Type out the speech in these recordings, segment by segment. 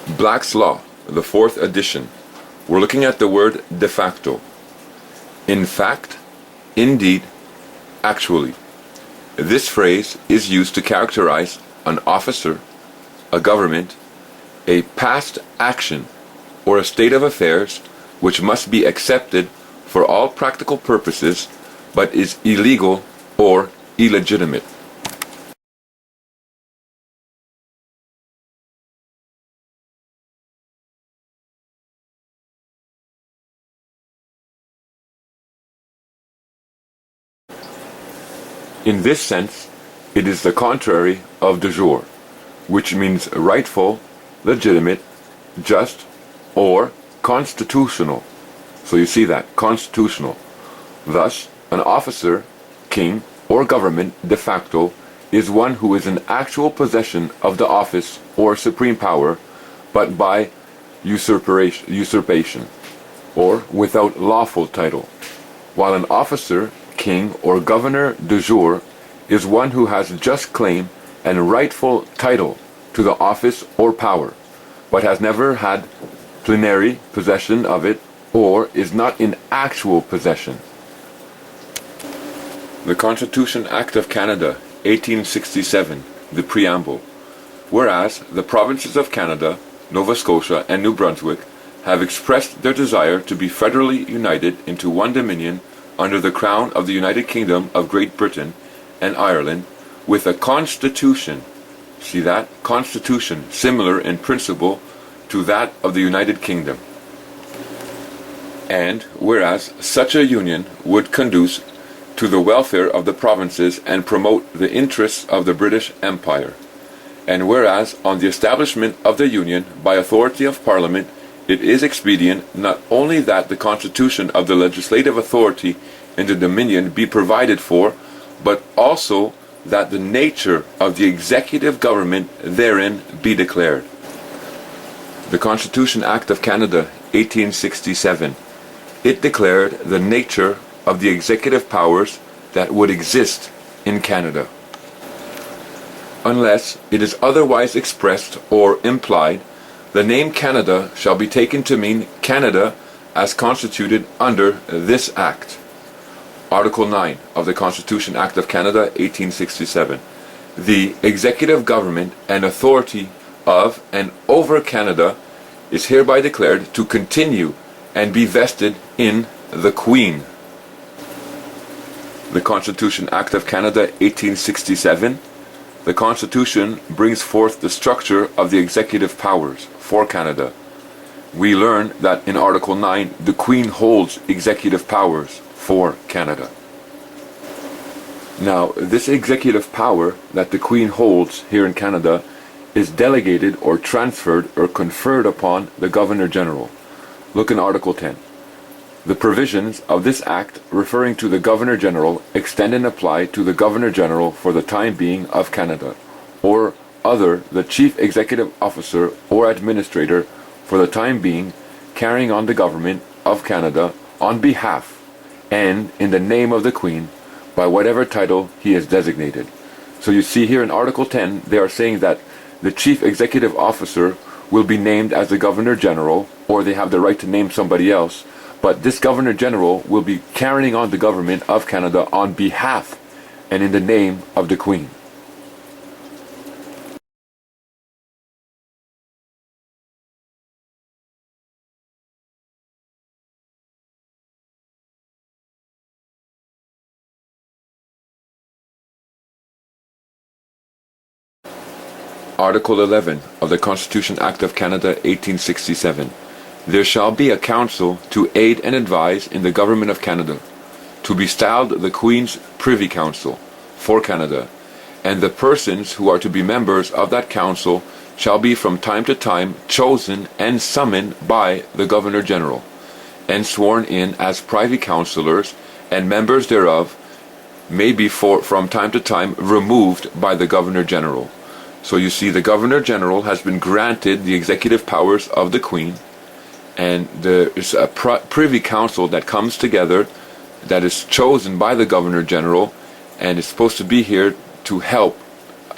Black's Law, the 4th edition. We're looking at the word de facto. In fact, indeed, actually. This phrase is used to characterize an officer, a government, a past action, or a state of affairs which must be accepted for all practical purposes but is illegal or illegitimate. In this sense, it is the contrary of de jure, which means rightful, legitimate, just, or constitutional. So you see that, constitutional. Thus, an officer, king, or government de facto is one who is in actual possession of the office or supreme power, but by usurpation, or without lawful title, while an officer, king, or governor de jure is one who has just claim and rightful title to the office or power, but has never had plenary possession of it or is not in actual possession. The Constitution Act of Canada, 1867, the Preamble. Whereas the provinces of Canada, Nova Scotia, and New Brunswick have expressed their desire to be federally united into one Dominion under the Crown of the United Kingdom of Great Britain and Ireland, with a constitution, see that? Constitution, similar in principle to that of the United Kingdom. And whereas such a union would conduce to the welfare of the provinces and promote the interests of the British Empire. And whereas on the establishment of the Union by authority of Parliament, it is expedient not only that the constitution of the legislative authority in the Dominion be provided for, but also that the nature of the executive government therein be declared. The Constitution Act of Canada, 1867. It declared the nature of the executive powers that would exist in Canada. Unless it is otherwise expressed or implied, the name Canada shall be taken to mean Canada as constituted under this Act. Article 9 of the Constitution Act of Canada, 1867. The executive government and authority of and over Canada is hereby declared to continue and be vested in the Queen. The Constitution Act of Canada, 1867. The Constitution brings forth the structure of the executive powers for Canada. We learn that in Article 9, the Queen holds executive powers for Canada. Now, this executive power that the Queen holds here in Canada is delegated or transferred or conferred upon the Governor General. Look in Article 10. The provisions of this Act referring to the Governor General extend and apply to the Governor General for the time being of Canada, or other the Chief Executive Officer or Administrator for the time being carrying on the government of Canada on behalf and in the name of the Queen by whatever title he is designated. So you see here in Article 10 they are saying that the Chief Executive Officer will be named as the Governor General, or they have the right to name somebody else, but this Governor General will be carrying on the government of Canada on behalf and in the name of the Queen. Article 11 of the Constitution Act of Canada, 1867. There shall be a council to aid and advise in the government of Canada, to be styled the Queen's Privy Council for Canada, and the persons who are to be members of that council shall be from time to time chosen and summoned by the Governor General, and sworn in as privy councillors, and members thereof may be from time to time removed by the Governor General. So you see, the Governor General has been granted the executive powers of the Queen, and there is a privy council that comes together that is chosen by the Governor General and is supposed to be here to help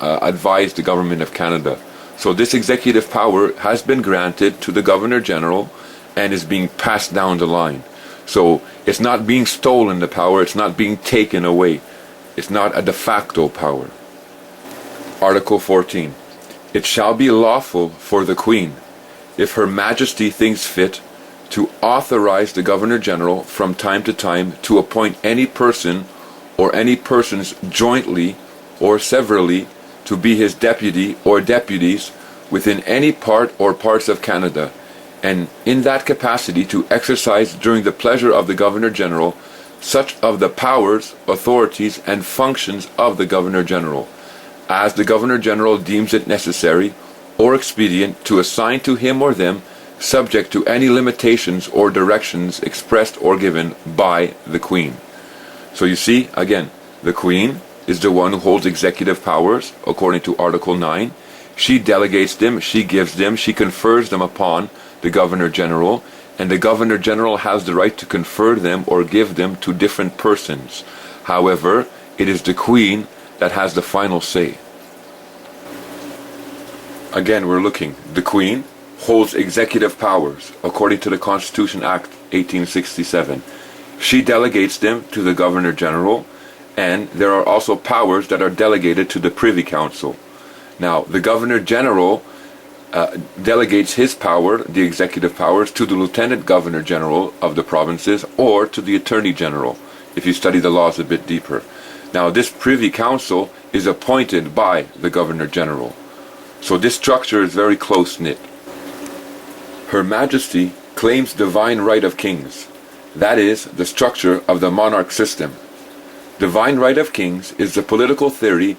advise the government of Canada. So this executive power has been granted to the Governor General and is being passed down the line. So it's not being stolen, the power, it's not being taken away. It's not a de facto power. Article 14. It shall be lawful for the Queen, if Her Majesty thinks fit, to authorize the Governor General from time to time to appoint any person or any persons jointly or severally to be his deputy or deputies within any part or parts of Canada, and in that capacity to exercise during the pleasure of the Governor General such of the powers, authorities, and functions of the Governor General, as the Governor General deems it necessary or expedient to assign to him or them, subject to any limitations or directions expressed or given by the Queen. So you see, again, the Queen is the one who holds executive powers, according to Article 9. She delegates them, she gives them, she confers them upon the Governor General, and the Governor General has the right to confer them or give them to different persons. However, it is the Queen that has the final say. Again, we're looking. The Queen holds executive powers, according to the Constitution Act 1867. She delegates them to the Governor General, and there are also powers that are delegated to the Privy Council. Now, the Governor General delegates his power, the executive powers, to the Lieutenant Governor General of the provinces or to the Attorney General, if you study the laws a bit deeper. Now, this Privy Council is appointed by the Governor General. So this structure is very close-knit. Her Majesty claims divine right of kings. That is the structure of the monarch system. Divine right of kings is the political theory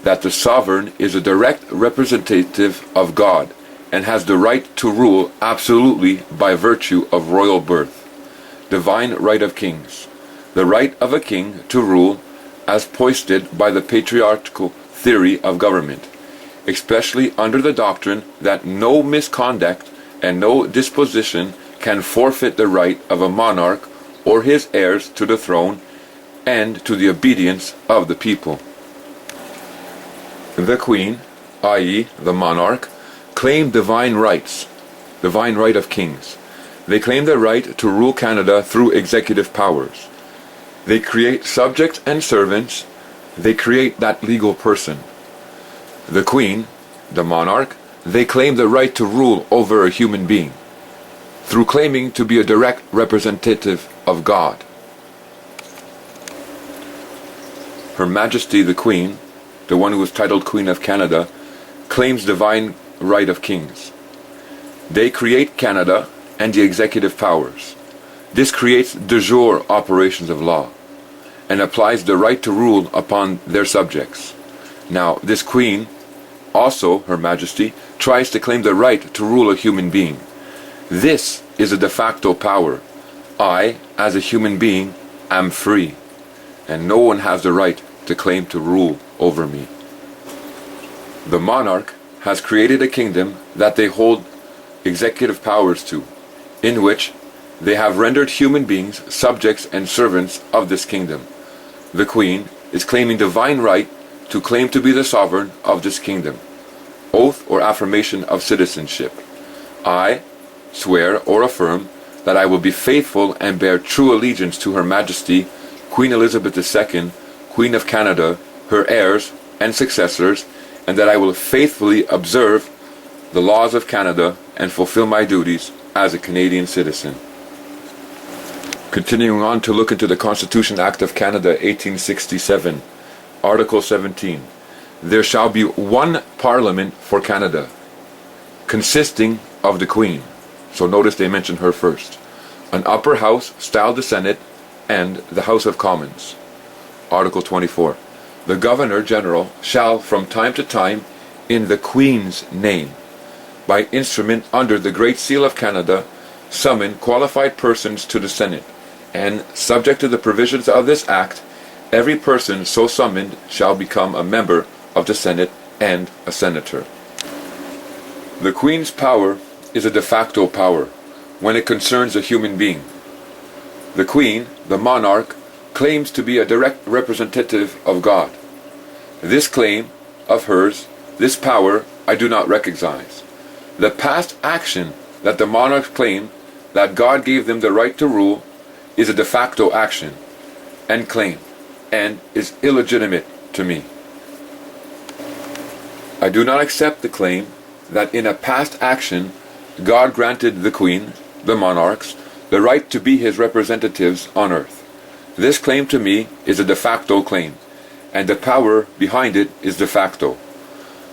that the sovereign is a direct representative of God and has the right to rule absolutely by virtue of royal birth. Divine right of kings. The right of a king to rule as posted by the patriarchal theory of government, especially under the doctrine that no misconduct and no disposition can forfeit the right of a monarch or his heirs to the throne and to the obedience of the people. The Queen, i.e. the monarch, claim divine rights, divine right of kings. They claim the right to rule Canada through executive powers. They create subjects and servants. They create that legal person. The Queen, the monarch, they claim the right to rule over a human being through claiming to be a direct representative of God. Her Majesty the Queen, the one who is titled Queen of Canada, claims divine right of kings. They create Canada and the executive powers. This creates de jure operations of law and applies the right to rule upon their subjects. Now, this Queen, also Her Majesty, tries to claim the right to rule a human being. This is a de facto power. I, as a human being, am free, and no one has the right to claim to rule over me. The monarch has created a kingdom that they hold executive powers to, in which they have rendered human beings subjects and servants of this kingdom. The Queen is claiming divine right to claim to be the sovereign of this kingdom. Oath or affirmation of citizenship. I swear or affirm that I will be faithful and bear true allegiance to Her Majesty, Queen Elizabeth II, Queen of Canada, her heirs and successors, and that I will faithfully observe the laws of Canada and fulfill my duties as a Canadian citizen. Continuing on to look into the Constitution Act of Canada 1867, Article 17. There shall be one Parliament for Canada, consisting of the Queen. So notice they mention her first. An upper house styled the Senate and the House of Commons. Article 24. The Governor General shall from time to time, in the Queen's name, by instrument under the Great Seal of Canada, summon qualified persons to the Senate, and, subject to the provisions of this Act, every person so summoned shall become a member of the Senate and a senator. The Queen's power is a de facto power when it concerns a human being. The Queen, the monarch, claims to be a direct representative of God. This claim of hers, this power, I do not recognize. The past action that the monarchs claim that God gave them the right to rule is a de facto action and claim, and is illegitimate to me. I do not accept the claim that in a past action God granted the Queen, the monarchs, the right to be his representatives on earth. This claim to me is a de facto claim, and the power behind it is de facto.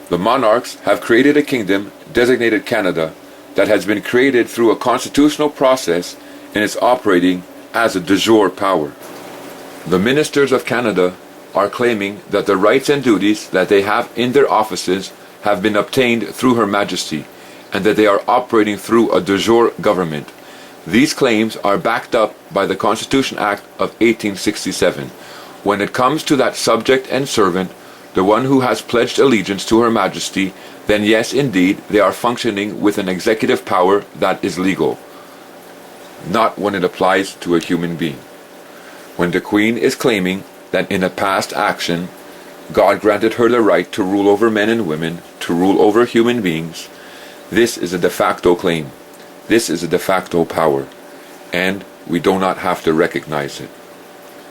The monarchs have created a kingdom designated Canada that has been created through a constitutional process and is operating as a de jure power. The ministers of Canada are claiming that the rights and duties that they have in their offices have been obtained through Her Majesty, and that they are operating through a de jure government. These claims are backed up by the Constitution Act of 1867. When it comes to that subject and servant, the one who has pledged allegiance to Her Majesty, then yes, indeed, they are functioning with an executive power that is legal. Not when it applies to a human being. When the Queen is claiming that in a past action, God granted her the right to rule over men and women, to rule over human beings, this is a de facto claim. This is a de facto power, and we do not have to recognize it.